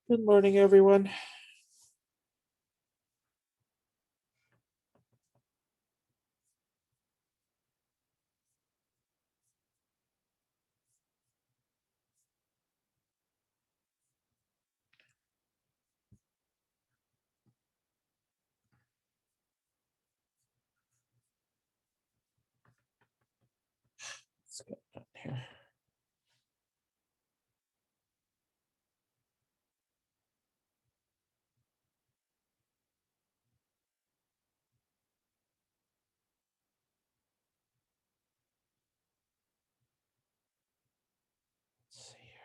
Good morning, everyone. Let's get done here. Let's see here.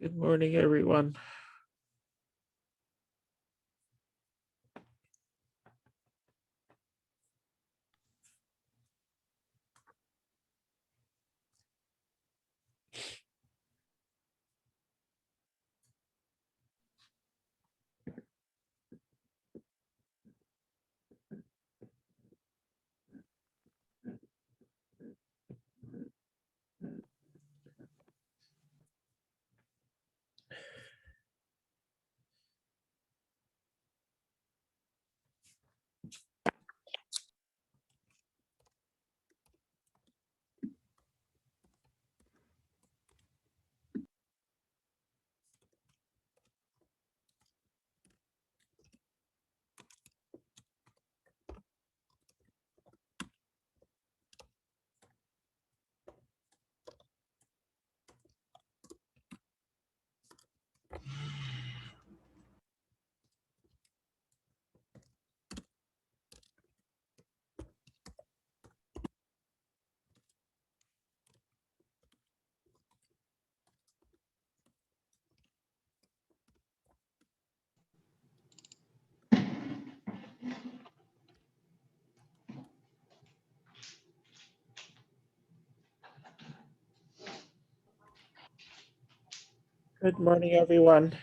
Good morning, everyone. Good morning, everyone.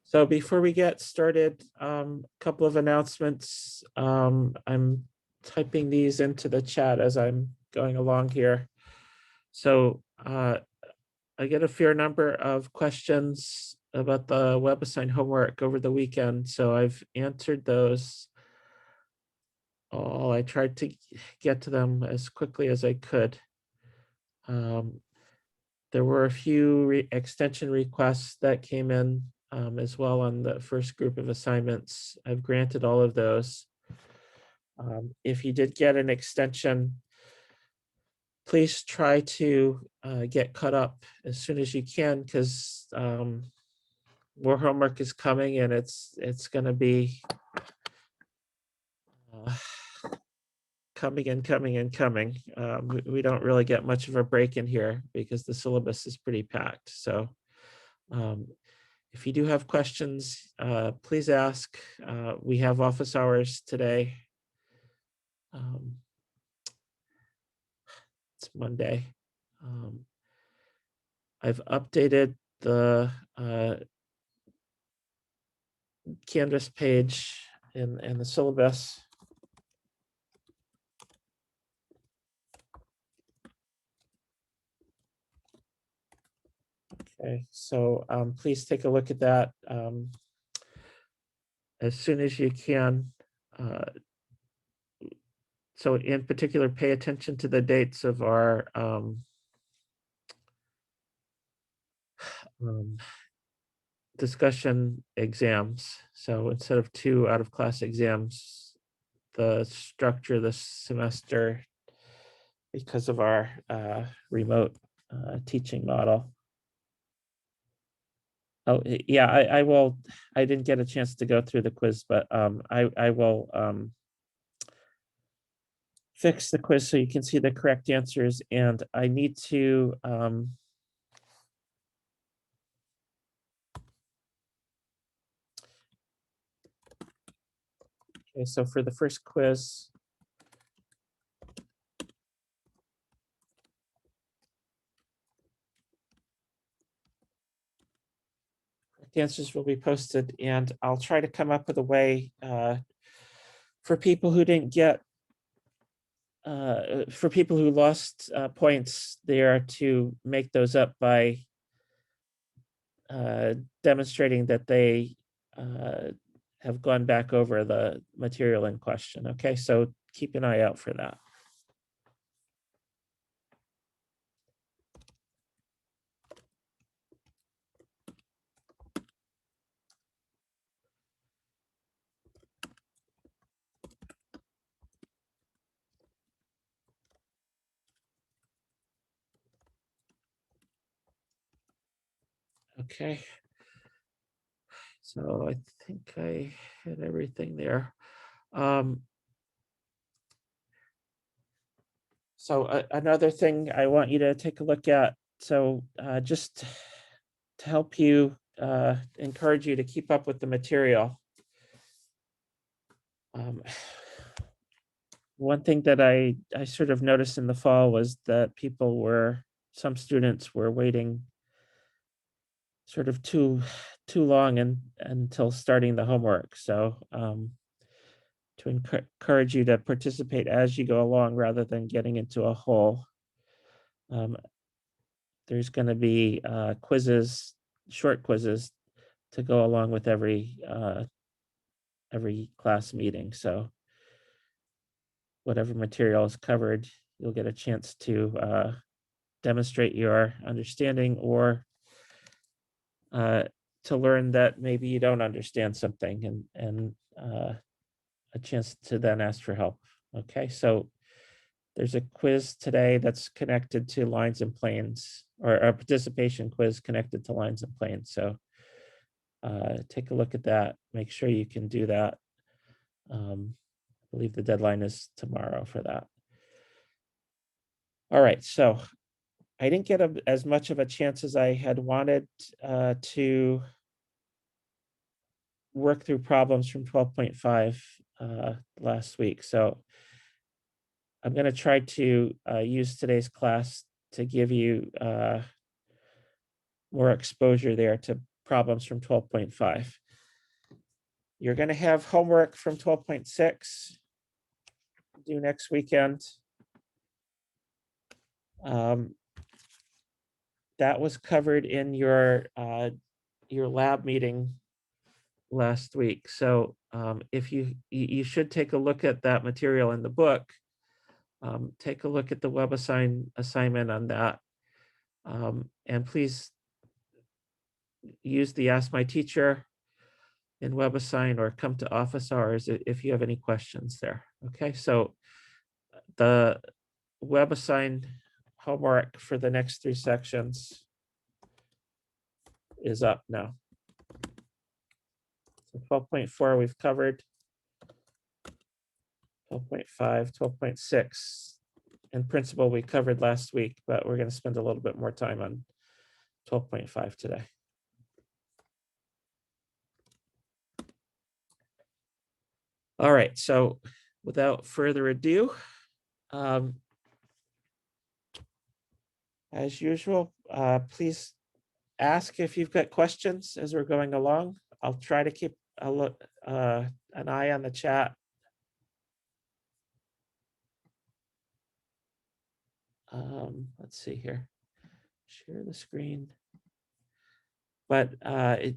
So before we get started, a couple of announcements. I'm typing these into the chat as I'm going along here. So I get a fair number of questions about the WebAssign homework over the weekend, so I've answered those. I tried to get to them as quickly as I could. There were a few extension requests that came in as well on the first group of assignments. I've granted all of those. If you did get an extension, please try to get caught up as soon as you can, because more homework is coming and it's going to be coming and coming and coming. We don't really get much of a break in here because the syllabus is pretty packed. So if you do have questions, please ask. We have office hours today. It's Monday. I've updated the Canvas page in the syllabus. Okay, so please take a look at that as soon as you can. So in particular, pay attention to the dates of our discussion exams. So instead of 2 out-of-class exams, the structure this semester, because of our remote teaching model. Oh, yeah, I will. I didn't get a chance to go through the quiz, but I will fix the quiz so you can see the correct answers. And I need to okay, so for the first quiz, the answers will be posted, and I'll try to come up with a way for people who didn't get for people who lost points there to make those up by demonstrating that they have gone back over the material in question. Okay, so keep an eye out for that. Okay. So I think I had everything there. So another thing I want you to take a look at. So just to help you, encourage you to keep up with the material. One thing that I sort of noticed in the fall was that some students were waiting sort of too long until starting the homework. So to encourage you to participate as you go along rather than getting into a hole. There's going to be quizzes, short quizzes, to go along with every class meeting. So whatever material is covered, you'll get a chance to demonstrate your understanding or to learn that maybe you don't understand something and a chance to then ask for help. Okay, so there's a quiz today that's connected to lines and planes, or a participation quiz connected to lines and planes. So take a look at that. Make sure you can do that. I believe the deadline is tomorrow for that. All right, so I didn't get as much of a chance as I had wanted to work through problems from 12.5 last week. So I'm going to try to use today's class to give you more exposure there to problems from 12.5. You're going to have homework from 12.6 due next weekend. That was covered in your lab meeting last week. So if you should take a look at that material in the book. Take a look at the assignment on that. And please use the Ask My Teacher in WebAssign or come to office hours if you have any questions there. Okay, so the WebAssign homework for the next 3 sections is up now. So 12.4 we've covered. 12.5, 12.6 in principle we covered last week, but we're going to spend a little bit more time on 12.5 today. All right, so without further ado, as usual, please ask if you've got questions as we're going along. I'll try to keep an eye on the chat. Let's see here. Share the screen. But what the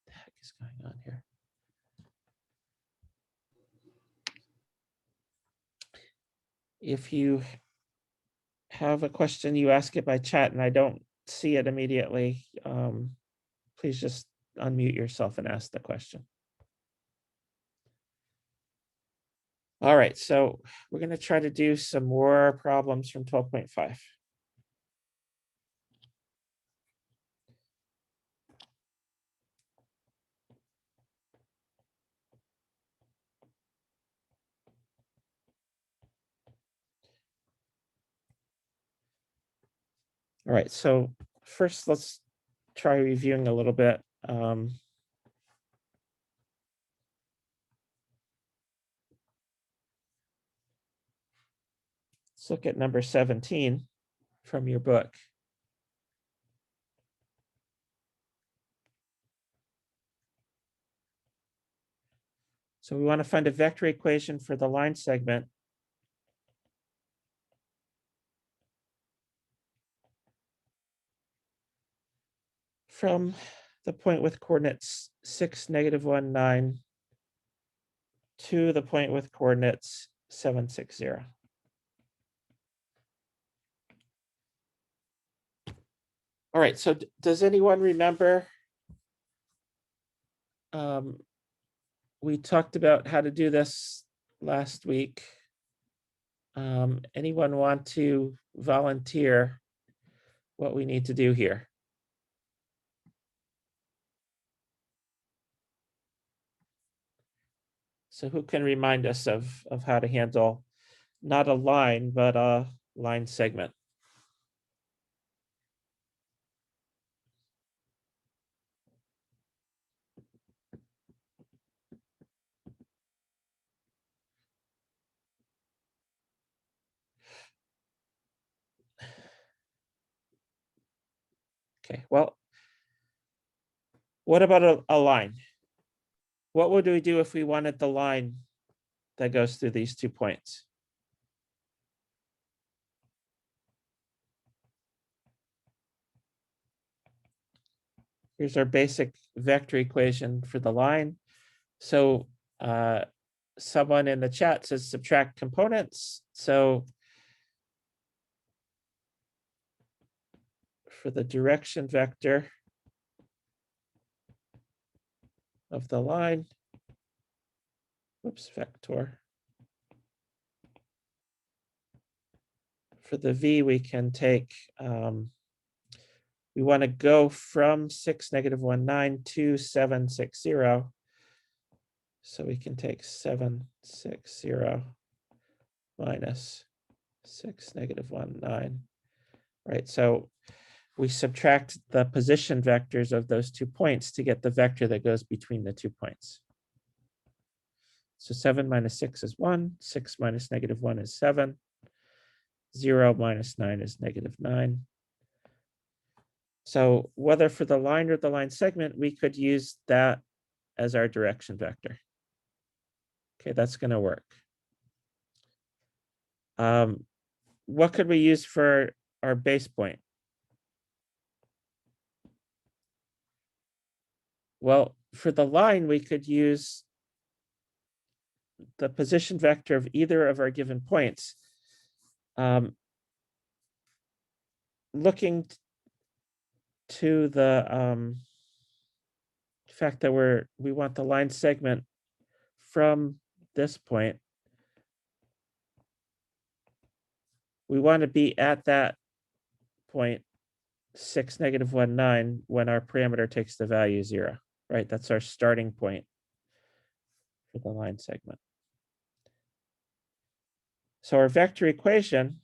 heck is going on here? If you have a question, you ask it by chat and I don't see it immediately, please just unmute yourself and ask the question. All right, so we're going to try to do some more problems from 12.5. All right, so first let's try reviewing a little bit. Let's look at number 17 from your book. So we want to find a vector equation for the line segment from the point with coordinates 6, -1, 9 to the point with coordinates 7, 6, 0. All right, so does anyone remember? We talked about how to do this last week. Anyone want to volunteer what we need to do here? So who can remind us of how to handle not a line, but a line segment? Okay, well, what about a line? What would we do if we wanted the line that goes through these 2 points? Here's our basic vector equation for the line. So someone in the chat says subtract components. So for the direction vector of the line, vector. For the v, we can take, we want to go from 6, -1, 9 to 7, 6, 0. So we can take 7, 6, 0 minus 6, -1, 9. Right, so we subtract the position vectors of those 2 points to get the vector that goes between the 2 points. So 7 minus 6 is 1, 6 minus -1 is 7, 0 minus 9 is -9. So whether for the line or the line segment, we could use that as our direction vector. Okay, that's going to work. What could we use for our base point? Well, for the line, we could use the position vector of either of our given points. Looking to the fact that we want the line segment from this point, we want to be at that point 6, -1, 9 when our parameter takes the value 0, right? That's our starting point for the line segment. So our vector equation,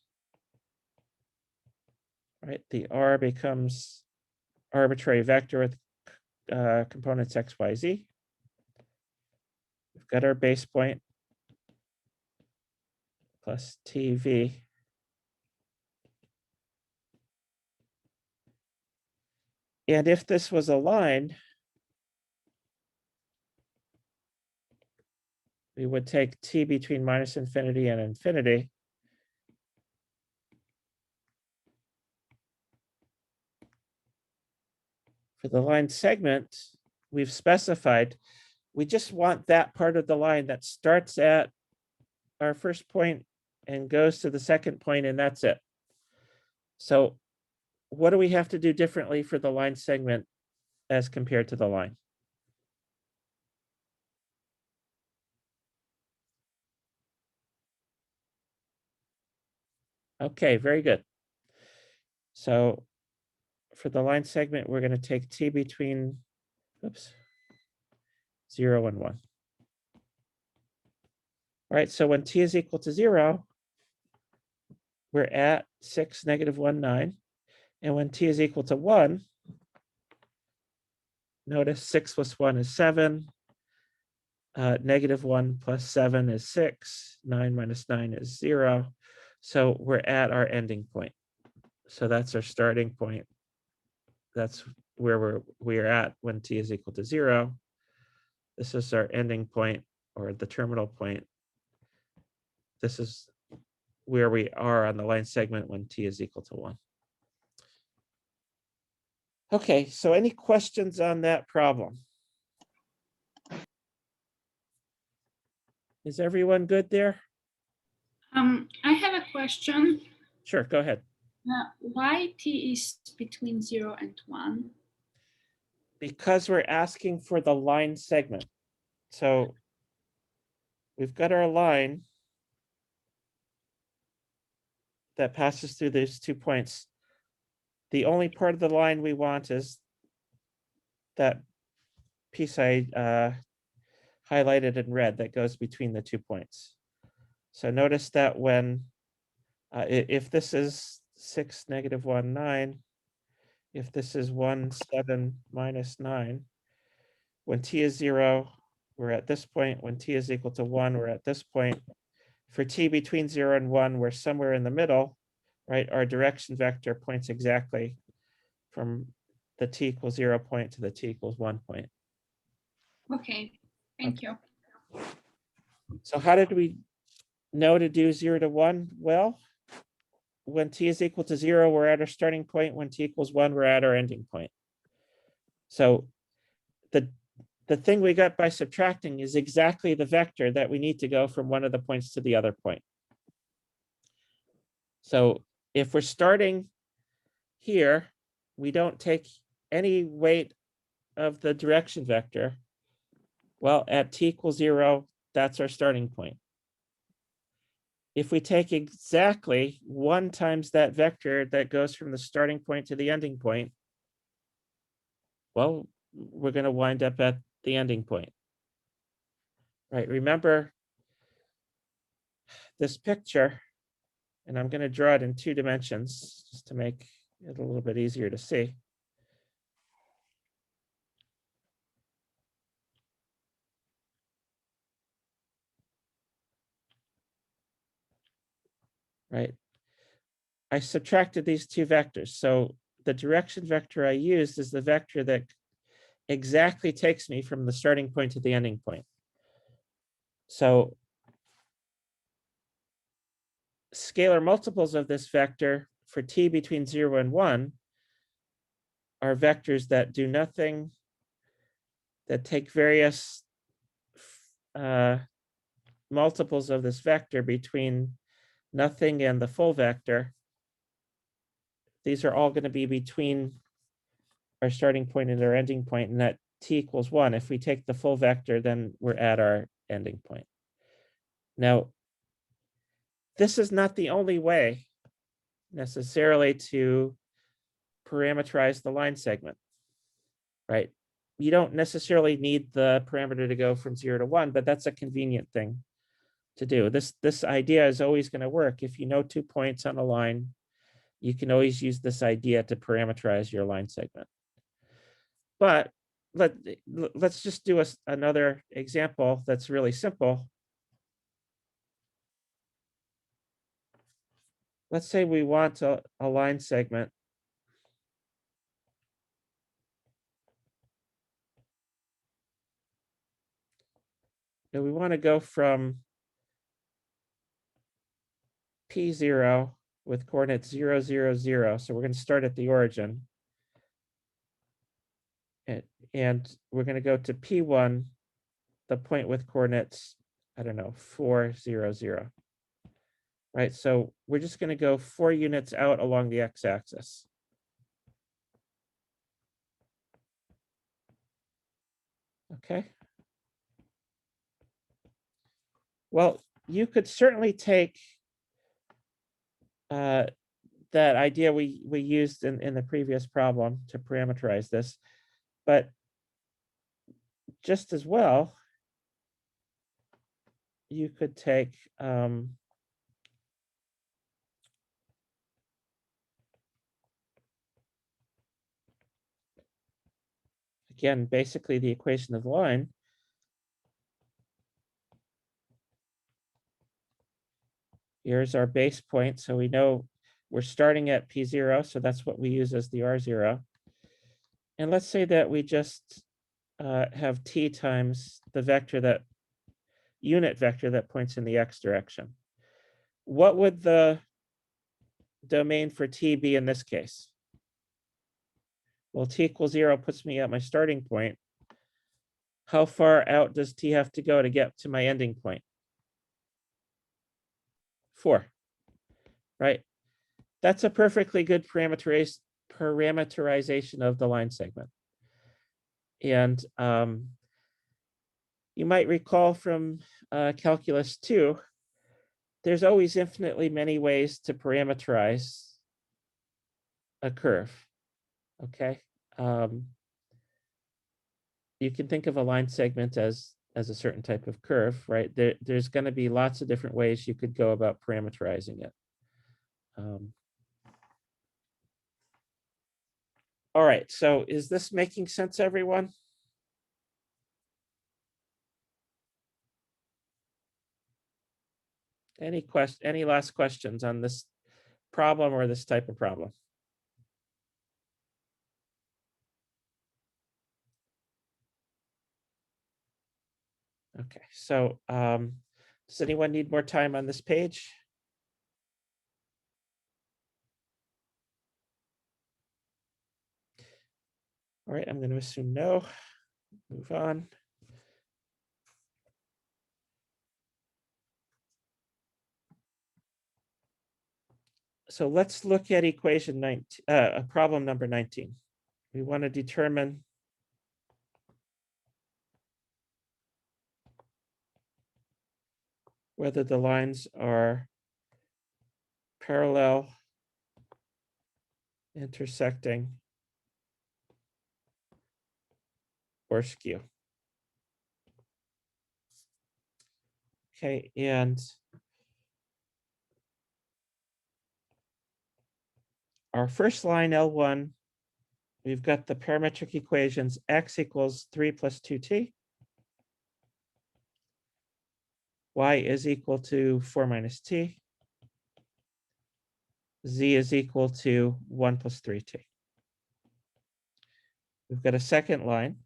right, the R becomes arbitrary vector with components x, y, z. We've got our base point plus TV. And if this was a line, we would take t between minus infinity and infinity. For the line segment, we've specified, we just want that part of the line that starts at our first point and goes to the second point, and that's it. So what do we have to do differently for the line segment as compared to the line? Okay, very good. So for the line segment, we're going to take t between, oops, 0 and 1. All right, so when t is equal to 0, we're at 6, negative 1, 9. And when t is equal to 1, notice 6 plus 1 is 7. Negative 1 plus 7 is 6. 9 minus 9 is 0. So we're at our ending point. So that's our starting point. That's where we're at when t is equal to 0. This is our ending point, or the terminal point. This is where we are on the line segment when t is equal to 1. Okay, so any questions on that problem? Is everyone good there? I have a question. Sure, go ahead. Why t is between 0 and 1? Because we're asking for the line segment. So we've got our line that passes through these 2 points. The only part of the line we want is that piece I highlighted in red that goes between the 2 points. So notice that when, if this is 6, negative 1, 9, if this is 1, 7, minus 9, when t is 0, we're at this point. When t is equal to 1, we're at this point. For t between 0 and 1, we're somewhere in the middle, right? Our direction vector points exactly from the t equals 0 point to the t equals 1 point. Okay, thank you. So how did we know to do 0 to 1? Well, when t is equal to 0, we're at our starting point. When t equals 1, we're at our ending point. So the thing we got by subtracting is exactly the vector that we need to go from one of the points to the other point. So if we're starting here, we don't take any weight of the direction vector. Well, at t equals 0, that's our starting point. If we take exactly 1 times that vector that goes from the starting point to the ending point, well, we're going to wind up at the ending point. Right, remember this picture, and I'm going to draw it in 2 dimensions just to make it a little bit easier to see. Right, I subtracted these 2 vectors. So the direction vector I used is the vector that exactly takes me from the starting point to the ending point. So scalar multiples of this vector for t between 0 and 1 are vectors that do nothing, that take various multiples of this vector between nothing and the full vector. These are all going to be between our starting point and our ending point, and that t equals 1. If we take the full vector, then we're at our ending point. Now, this is not the only way necessarily to parameterize the line segment, right? You don't necessarily need the parameter to go from 0 to 1, but that's a convenient thing to do. This idea is always going to work. If you know 2 points on a line, you can always use this idea to parameterize your line segment. But let's just do another example that's really simple. Let's say we want a line segment and we want to go from P0 with coordinates 0, 0, 0. So we're going to start at the origin. And we're going to go to P1, the point with coordinates, I don't know, 4, 0, 0. Right, so we're just going to go 4 units out along the x-axis. Okay. Well, you could certainly take that idea we used in the previous problem to parameterize this, but just as well, you could take again, basically the equation of the line. Here's our base point. So we know we're starting at P0. So that's what we use as the R0. And let's say that we just have T times the vector that unit vector that points in the X direction. What would the domain for T be in this case? Well, T equals 0 puts me at my starting point. How far out does T have to go to get to my ending point? 4, right? That's a perfectly good parameterization of the line segment. And you might recall from calculus 2, there's always infinitely many ways to parameterize a curve, okay? You can think of a line segment as a certain type of curve, right? There's going to be lots of different ways you could go about parameterizing it. All right, so is this making sense, everyone? Any last questions on this problem or this type of problem? Okay, so does anyone need more time on this page? All right, I'm going to assume no. Move on. So let's look at equation 19, problem number 19. We want to determine whether the lines are parallel, intersecting, or skew. Okay, and our first line, L1, we've got the parametric equations x equals 3 plus 2t, y is equal to 4 minus t, z is equal to 1 plus 3t. We've got a second line.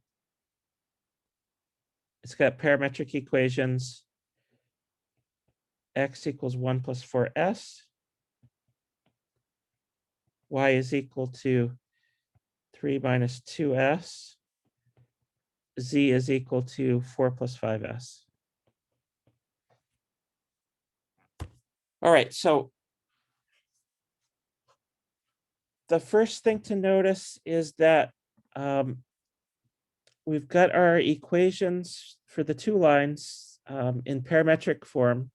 It's got parametric equations x equals 1 plus 4s, y is equal to 3 minus 2s, z is equal to 4 plus 5s. All right, so the first thing to notice is that we've got our equations for the two lines in parametric form.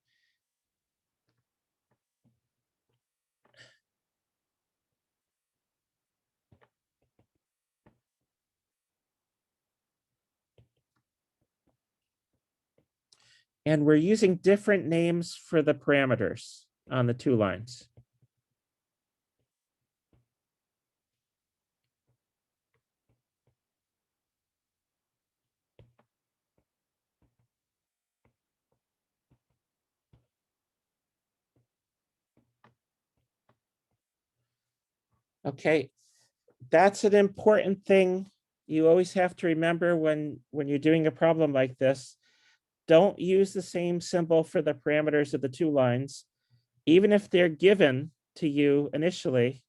And we're using different names for the parameters on the two lines. Okay, that's an important thing you always have to remember when you're doing a problem like this. don't use the same symbol for the parameters of the two lines, even if they're given to you initially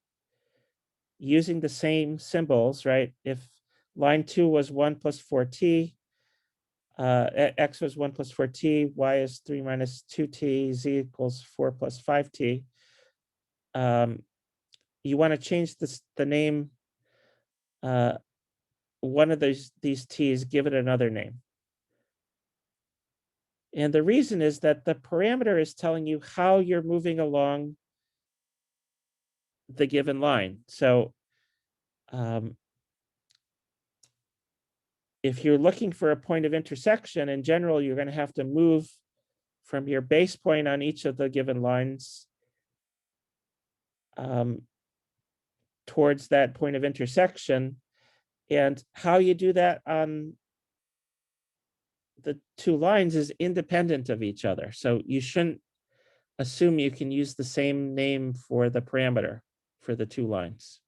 using the same symbols, right? If line 2 was 1 plus 4t, x was 1 plus 4t, y is 3 minus 2t, z equals 4 plus 5t. You want to change the name, one of these t's, give it another name. And the reason is that the parameter is telling you how you're moving along the given line. So if you're looking for a point of intersection, in general, you're going to have to move from your base point on each of the given lines towards that point of intersection. And how you do that on the two lines is independent of each other. So you shouldn't assume you can use the same name for the parameter for the two lines.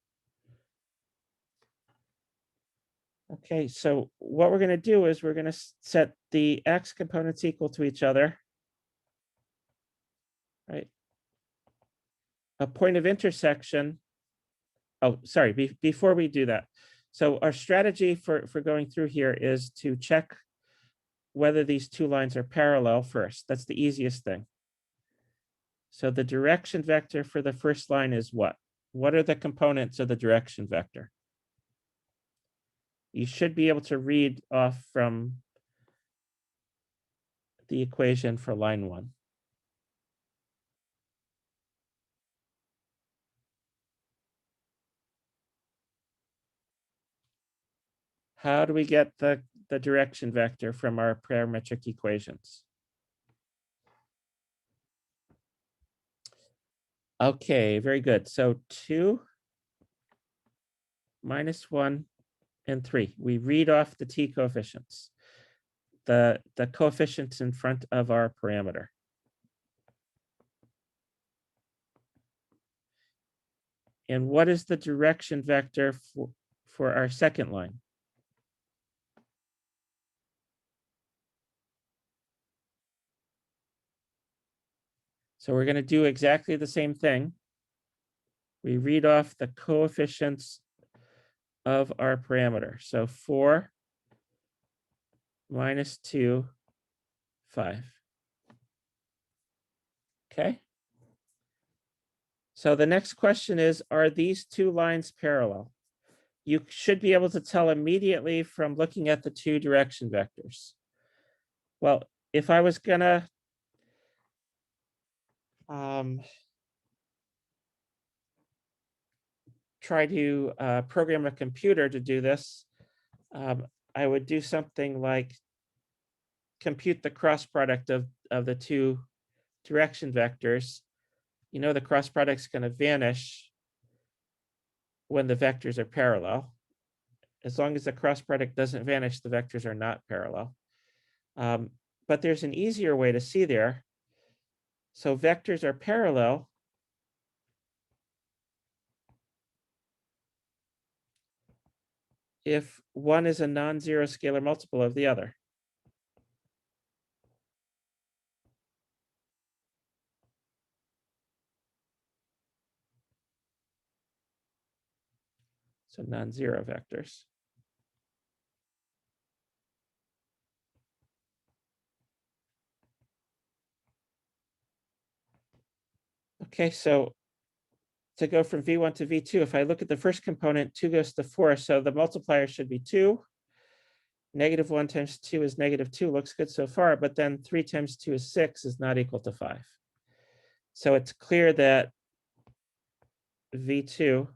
Okay, so what we're going to do is we're going to set the x components equal to each other, right? A point of intersection. Oh, sorry, before we do that. So our strategy for going through here is to check whether these two lines are parallel first. That's the easiest thing. So the direction vector for the first line is what? What are the components of the direction vector? You should be able to read off from the equation for line 1. How do we get the direction vector from our parametric equations? Okay, very good. So 2 minus 1 and 3. We read off the t coefficients, the coefficients in front of our parameter. And what is the direction vector for our second line? So we're going to do exactly the same thing. We read off the coefficients of our parameter. So 4 minus 2, 5. Okay. So the next question is, are these two lines parallel? You should be able to tell immediately from looking at the two direction vectors. Well, if I was gonna try to program a computer to do this, I would do something like compute the cross product of the two direction vectors. You know, the cross product's going to vanish when the vectors are parallel. As long as the cross product doesn't vanish, the vectors are not parallel. But there's an easier way to see there. So vectors are parallel if one is a non-zero scalar multiple of the other. So non-zero vectors. Okay, so to go from V1 to V2, if I look at the first component, 2 goes to 4, so the multiplier should be 2. -1 times 2 is -2, looks good so far, but then 3 times 2 is 6 is not equal to 5. So it's clear that V2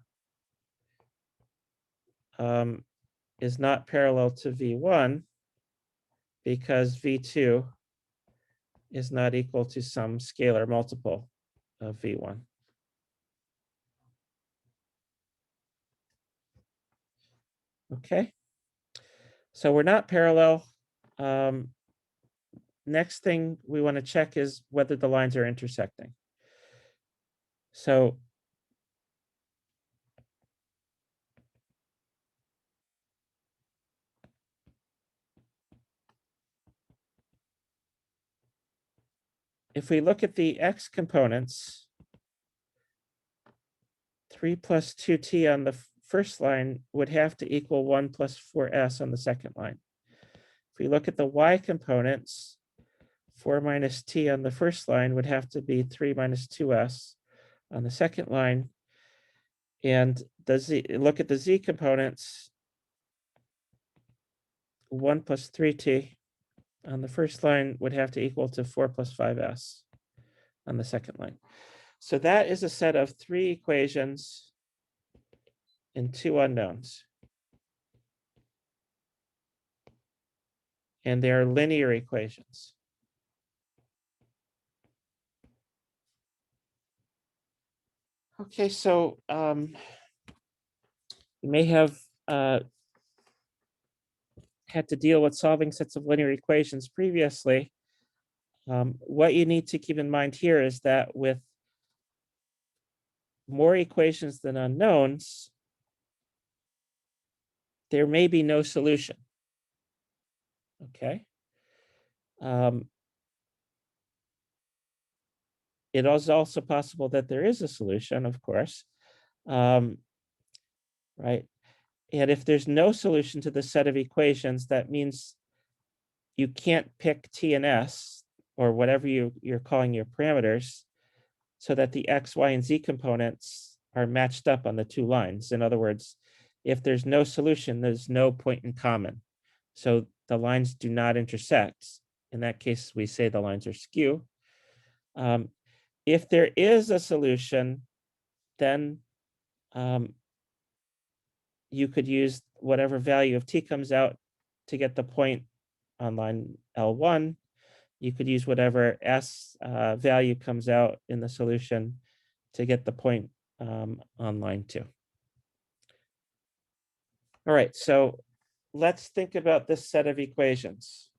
is not parallel to V1 because V2 is not equal to some scalar multiple of V1. Okay, so we're not parallel. Next thing we want to check is whether the lines are intersecting. So if we look at the x components, 3 plus 2t on the first line would have to equal 1 plus 4s on the second line. If we look at the y components, 4 minus t on the first line would have to be 3 minus 2s on the second line. And look at the z components, 1 plus 3t on the first line would have to equal to 4 plus 5s on the second line. So that is a set of 3 equations and 2 unknowns. And they are linear equations. Okay, so you may have had to deal with solving sets of linear equations previously. What you need to keep in mind here is that with more equations than unknowns, there may be no solution. Okay. It is also possible that there is a solution, of course, right? And if there's no solution to the set of equations, that means you can't pick t and s, or whatever you're calling your parameters, so that the x, y, and z components are matched up on the 2 lines. In other words, if there's no solution, there's no point in common. So the lines do not intersect. In that case, we say the lines are skew. If there is a solution, then you could use whatever value of t comes out to get the point on line L1. You could use whatever s value comes out in the solution to get the point on line 2. All right, so let's think about this set of equations.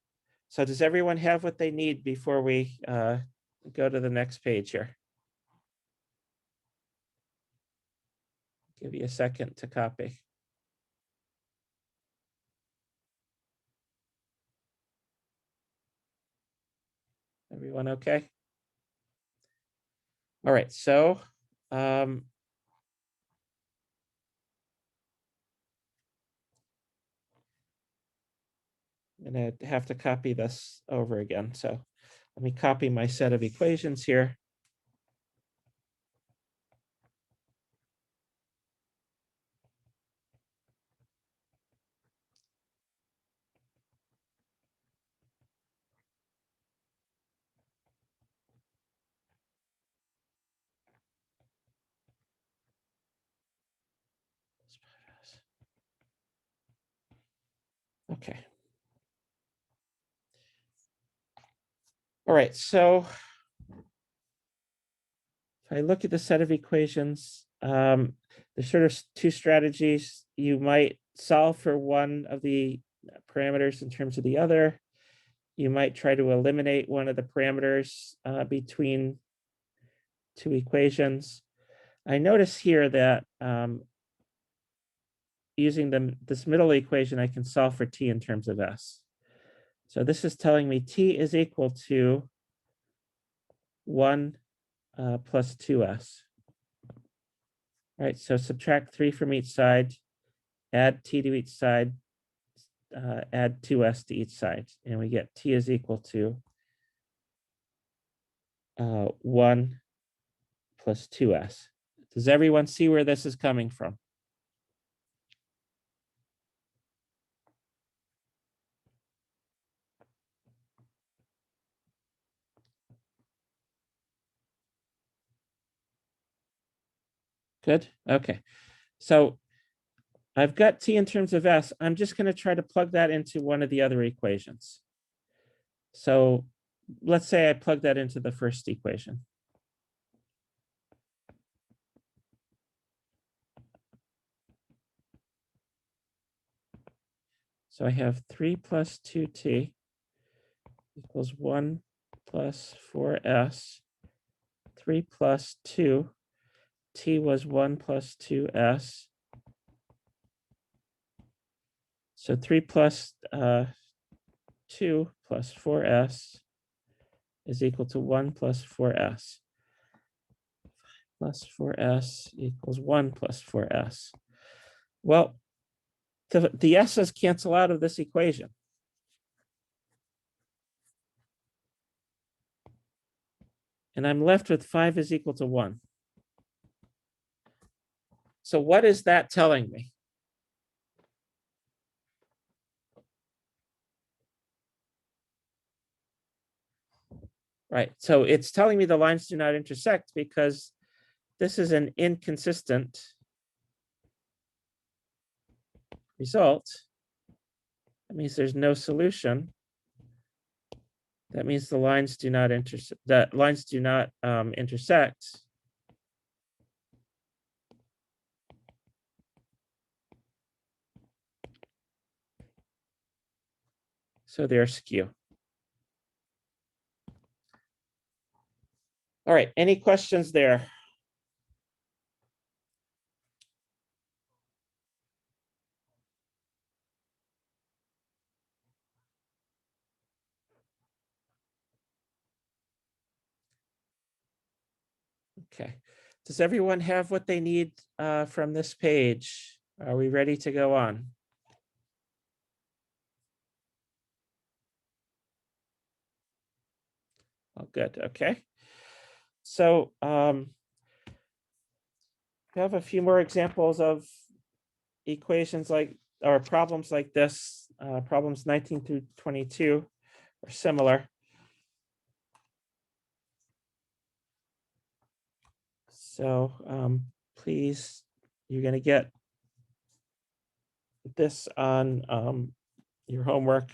So does everyone have what they need before we go to the next page here? Give you a second to copy. Everyone okay? All right, so I'm gonna have to copy this over again. So let me copy my set of equations here. Okay. All right, so if I look at the set of equations, there's sort of 2 strategies. You might solve for one of the parameters in terms of the other. You might try to eliminate one of the parameters between 2 equations. I notice here that using this middle equation, I can solve for t in terms of s. So this is telling me t is equal to 1 plus 2s. All right, so subtract 3 from each side, add t to each side, add 2s to each side, and we get t is equal to 1 plus 2s. Does everyone see where this is coming from? Good, okay. So I've got t in terms of s. I'm just going to try to plug that into one of the other equations. So let's say I plug that into the first equation. So I have 3 plus 2t equals 1 plus 4s. 3 plus 2, t was 1 plus 2s. So 3 plus 2 plus 4s is equal to 1 plus 4s. Plus 4s equals 1 plus 4s. Well, the s's cancel out of this equation. And I'm left with 5 is equal to 1. So what is that telling me? Right, so it's telling me the lines do not intersect because this is an inconsistent result. That means there's no solution. That means the lines do not intersect. Intersect. So they're skew. All right, any questions there? Okay. Does everyone have what they need from this page? Are we ready to go on? Oh, good. Okay. So we have a few more examples of equations like, or problems like this. Problems 19 through 22 are similar. So please, you're going to get this on your homework.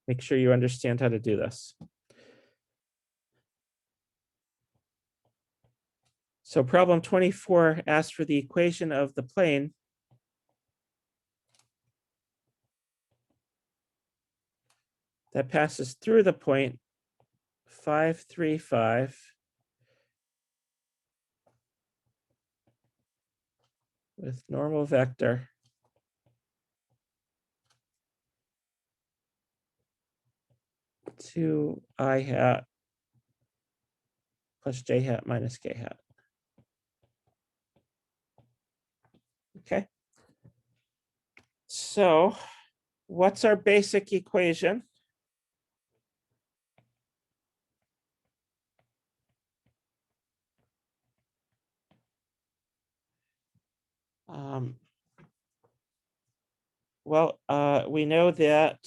Make sure you understand how to do this. So problem 24 asks for the equation of the plane that passes through the point 535 with normal vector to I hat plus j hat minus k hat. Okay. So what's our basic equation? Well, we know that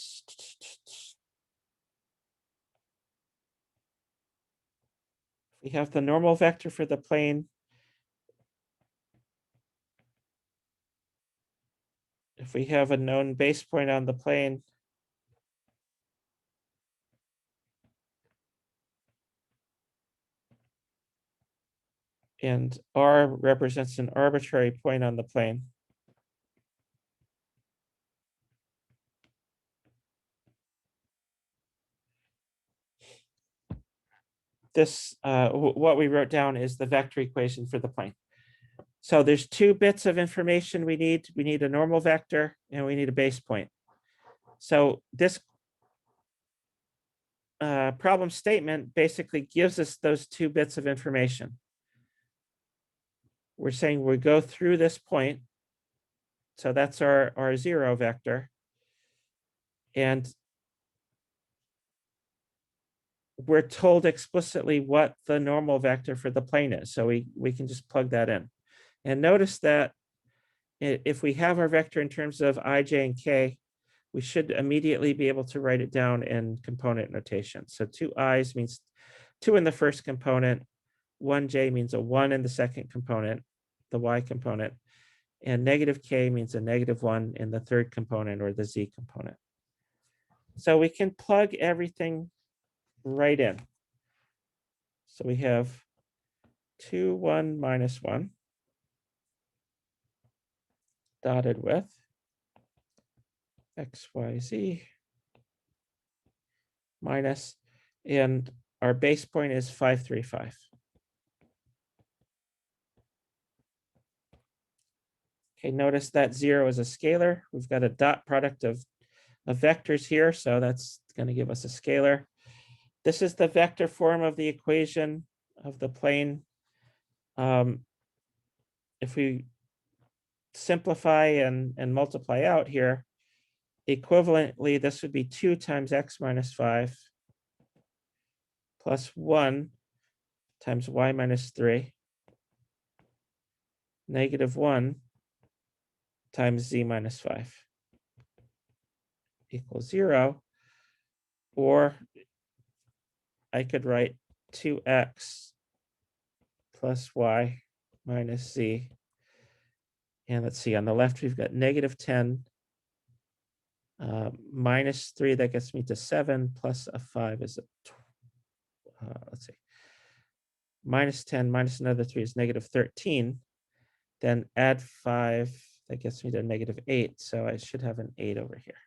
we have the normal vector for the plane. If we have a known base point on the plane, and R represents an arbitrary point on the plane, this what we wrote down is the vector equation for the plane. So there's 2 bits of information we need. We need a normal vector and we need a base point. So this problem statement basically gives us those 2 bits of information. We're saying we go through this point. So that's our 0 vector. And we're told explicitly what the normal vector for the plane is. So we can just plug that in. And notice that if we have our vector in terms of I, j, and k, we should immediately be able to write it down in component notation. So 2 i's means 2 in the first component, 1 j means a 1 in the second component, the y component, and negative k means a -1 in the third component or the z component. So we can plug everything right in. So we have 2, 1, minus 1 dotted with x, y, z minus, and our base point is 535. Okay, notice that 0 is a scalar. We've got a dot product of vectors here, so that's going to give us a scalar. This is the vector form of the equation of the plane. If we simplify and multiply out here, equivalently, this would be 2 times x minus 5 plus 1 times y minus 3 negative 1 times z minus 5 equals 0. Or I could write 2x plus y minus z. And let's see, on the left, we've got negative 10 minus 3, that gets me to 7, plus a 5 is let's see, minus 10 minus another 3 is negative 13. Then add 5, that gets me to negative 8. So I should have an 8 over here.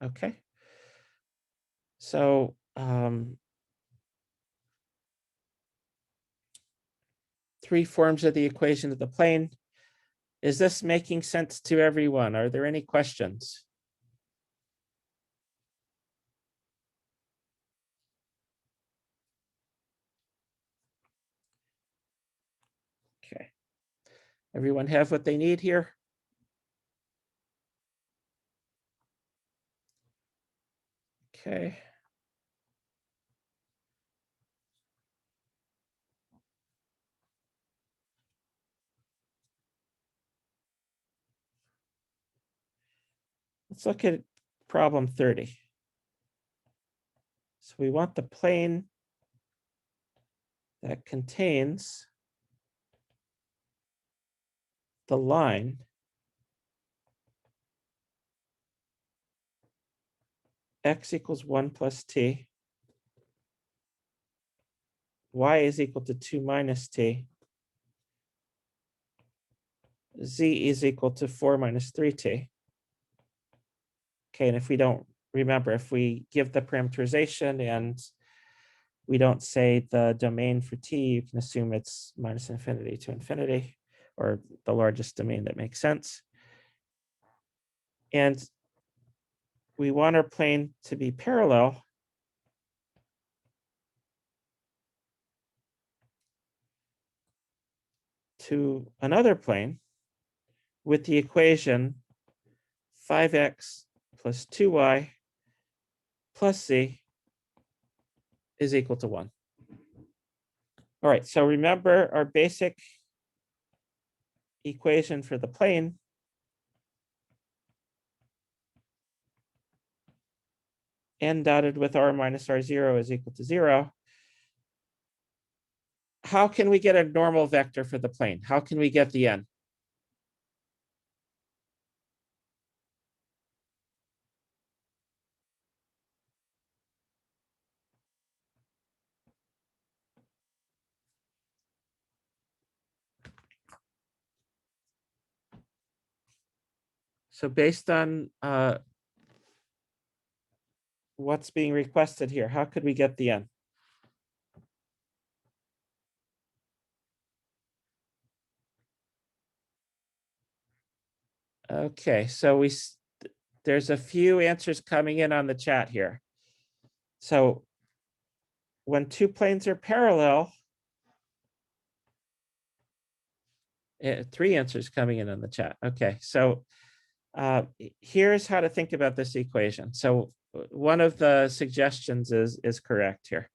Okay. So three forms of the equation of the plane. Is this making sense to everyone? Are there any questions? Okay. Everyone have what they need here? Okay. Let's look at problem 30. So we want the plane that contains the line x equals 1 plus t, y is equal to 2 minus t, z is equal to 4 minus 3t. Okay, and if we don't remember, if we give the parameterization and we don't say the domain for t, you can assume it's minus infinity to infinity, or the largest domain that makes sense. And we want our plane to be parallel to another plane with the equation 5x plus 2y plus z is equal to 1. All right, so remember our basic equation for the plane n dotted with r minus r0 is equal to 0. How can we get a normal vector for the plane? How can we get the n? So based on what's being requested here, how could we get the n? Okay, so there's a few answers coming in on the chat here. So when two planes are parallel, three answers coming in on the chat. Okay, so here's how to think about this equation. So one of the suggestions is correct here.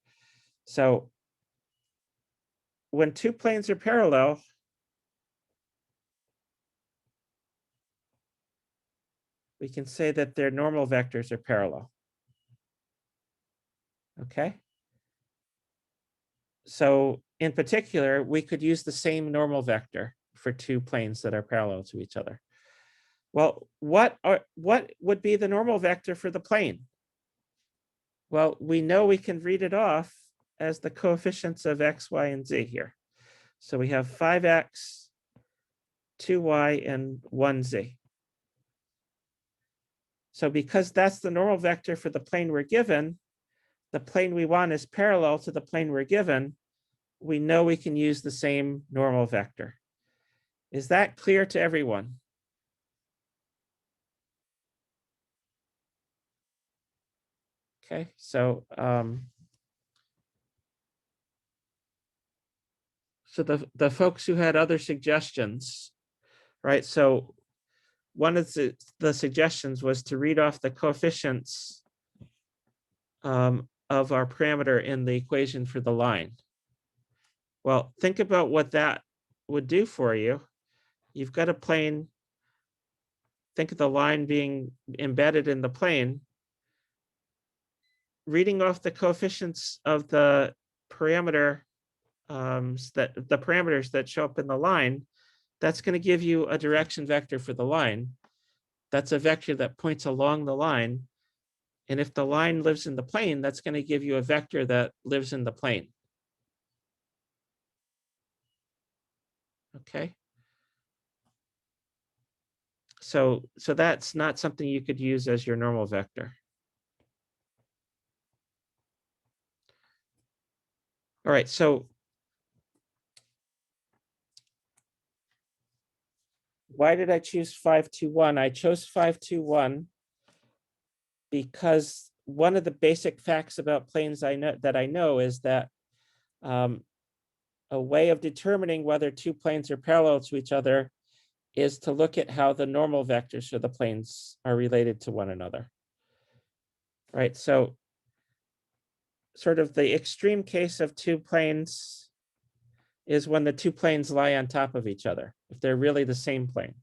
So when two planes are parallel, we can say that their normal vectors are parallel. Okay. So in particular, we could use the same normal vector for two planes that are parallel to each other. Well, what would be the normal vector for the plane? Well, we know we can read it off as the coefficients of x, y, and z here. So we have 5x, 2y, and 1z. So because that's the normal vector for the plane we're given, the plane we want is parallel to the plane we're given, we know we can use the same normal vector. Is that clear to everyone? Okay, so so the folks who had other suggestions, right? So one of the suggestions was to read off the coefficients of our parameter in the equation for the line. Well, think about what that would do for you. You've got a plane. Think of the line being embedded in the plane. Reading off the coefficients of the parameter the parameters that show up in the line, that's going to give you a direction vector for the line. That's a vector that points along the line. And if the line lives in the plane, that's going to give you a vector that lives in the plane. Okay. So that's not something you could use as your normal vector. All right, so why did I choose 521? I chose 521 because one of the basic facts about planes I know is that a way of determining whether two planes are parallel to each other is to look at how the normal vectors for the planes are related to one another. Right, so sort of the extreme case of two planes is when the two planes lie on top of each other, if they're really the same plane,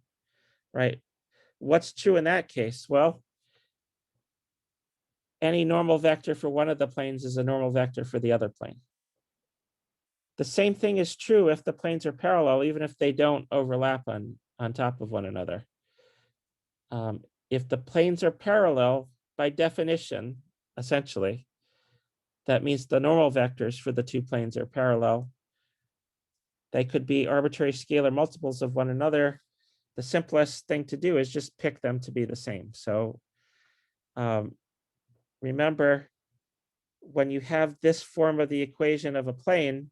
right? What's true in that case? Well, any normal vector for one of the planes is a normal vector for the other plane. The same thing is true if the planes are parallel, even if they don't overlap on top of one another. If the planes are parallel, by definition, essentially, that means the normal vectors for the two planes are parallel. They could be arbitrary scalar multiples of one another. The simplest thing to do is just pick them to be the same. So remember, when you have this form of the equation of a plane,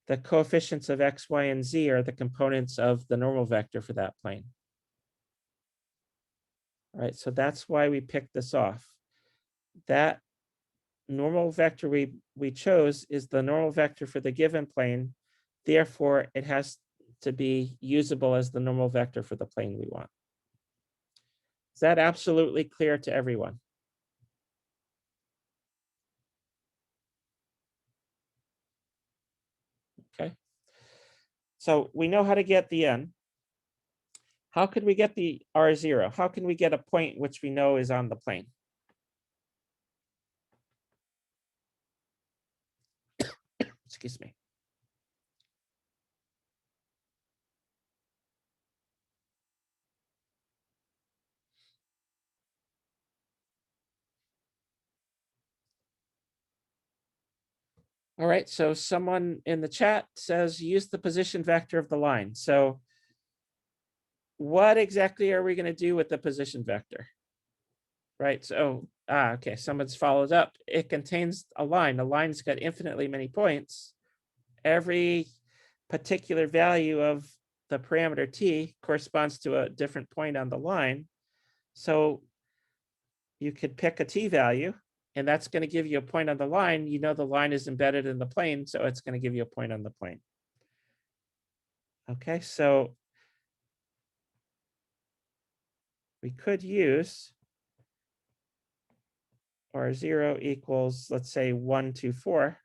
the coefficients of x, y, and z are the components of the normal vector for that plane. All right, so that's why we picked this off. That normal vector we chose is the normal vector for the given plane. Therefore, it has to be usable as the normal vector for the plane we want. Is that absolutely clear to everyone? Okay. So we know how to get the n. How could we get the R0? How can we get a point which we know is on the plane? Excuse me. All right, so someone in the chat says use the position vector of the line. So what exactly are we going to do with the position vector? Right, so, okay, someone's followed up. It contains a line. The line's got infinitely many points. Every particular value of the parameter t corresponds to a different point on the line. So you could pick a t value, and that's going to give you a point on the line. You know the line is embedded in the plane, so it's going to give you a point on the plane. Okay, so we could use R0 equals, let's say 1, 2, 4,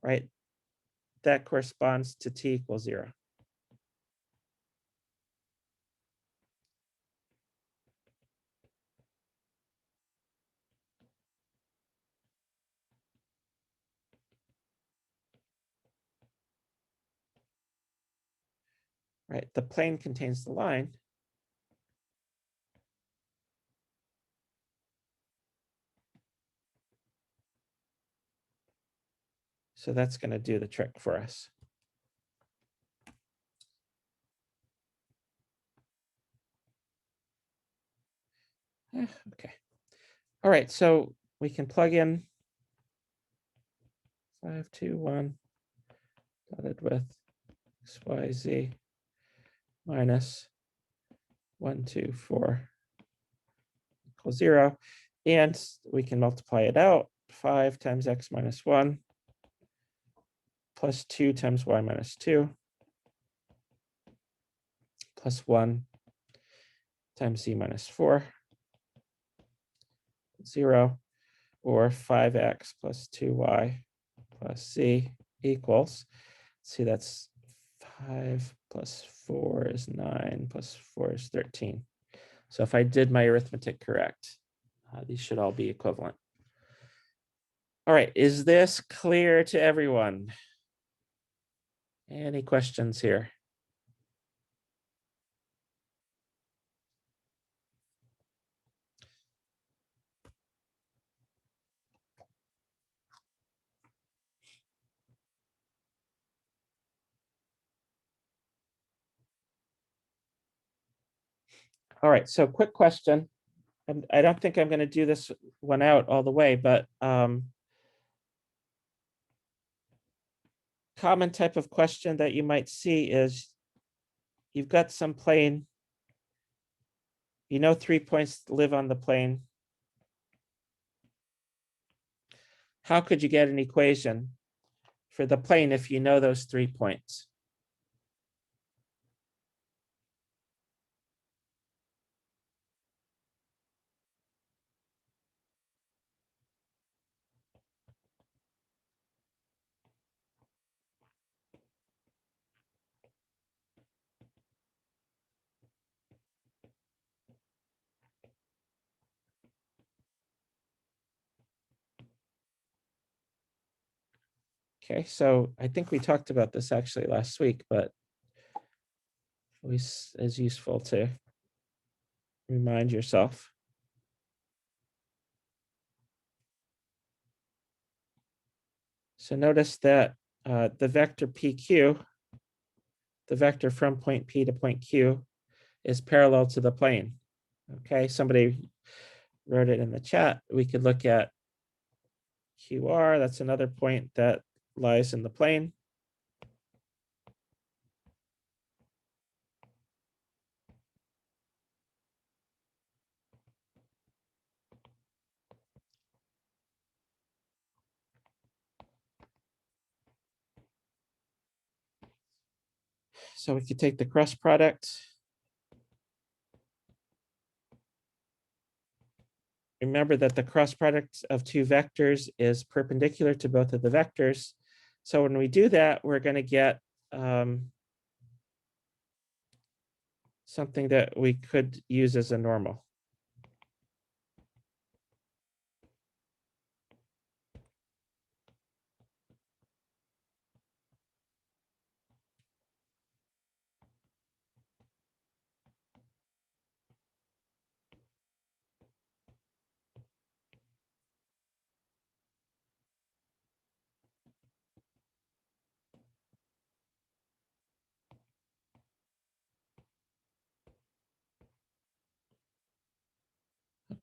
right? That corresponds to t equals 0. Right, the plane contains the line. So that's going to do the trick for us. Okay. All right, so we can plug in 5, 2, 1 dotted with x, y, z minus 1, 2, 4 equals 0. And we can multiply it out. 5 times x minus 1 plus 2 times y minus 2 plus 1 times z minus 4, 0, or 5x plus 2y plus z equals, see, that's 5 plus 4 is 9 plus 4 is 13. So if I did my arithmetic correct, these should all be equivalent. All right, is this clear to everyone? Any questions here? All right, so quick question. And I don't think I'm going to do this one out all the way, but common type of question that you might see is you've got some plane, you know 3 points live on the plane. How could you get an equation for the plane if you know those 3 points? Okay, so I think we talked about this actually last week, but always is useful to remind yourself. So notice that the vector PQ, the vector from point P to point Q, is parallel to the plane. Okay, somebody wrote it in the chat. We could look at QR, that's another point that lies in the plane. So we could take the cross product. Remember that the cross product of two vectors is perpendicular to both of the vectors. So when we do that, we're going to get something that we could use as a normal.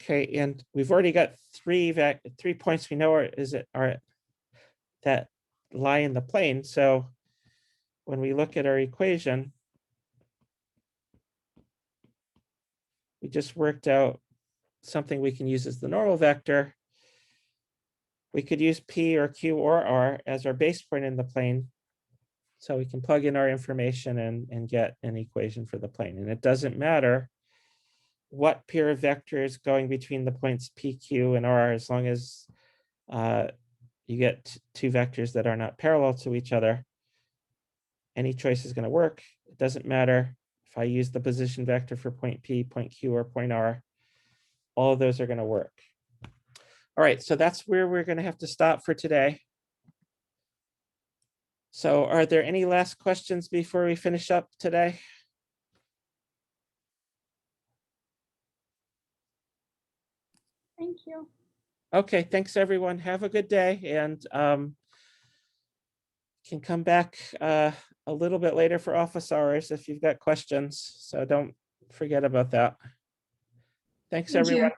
Okay, and we've already got three points we know are that lie in the plane. So when we look at our equation, we just worked out something we can use as the normal vector. We could use P or Q or R as our base point in the plane. So we can plug in our information and get an equation for the plane. And it doesn't matter what pair of vectors going between the points P, Q, and R, as long as you get two vectors that are not parallel to each other. Any choice is going to work. It doesn't matter if I use the position vector for point P, point Q, or point R. All of those are going to work. All right, so that's where we're going to have to stop for today. So are there any last questions before we finish up today? Thank you. Okay, thanks everyone. Have a good day, and can come back a little bit later for office hours if you've got questions. So don't forget about that. Thanks, everyone.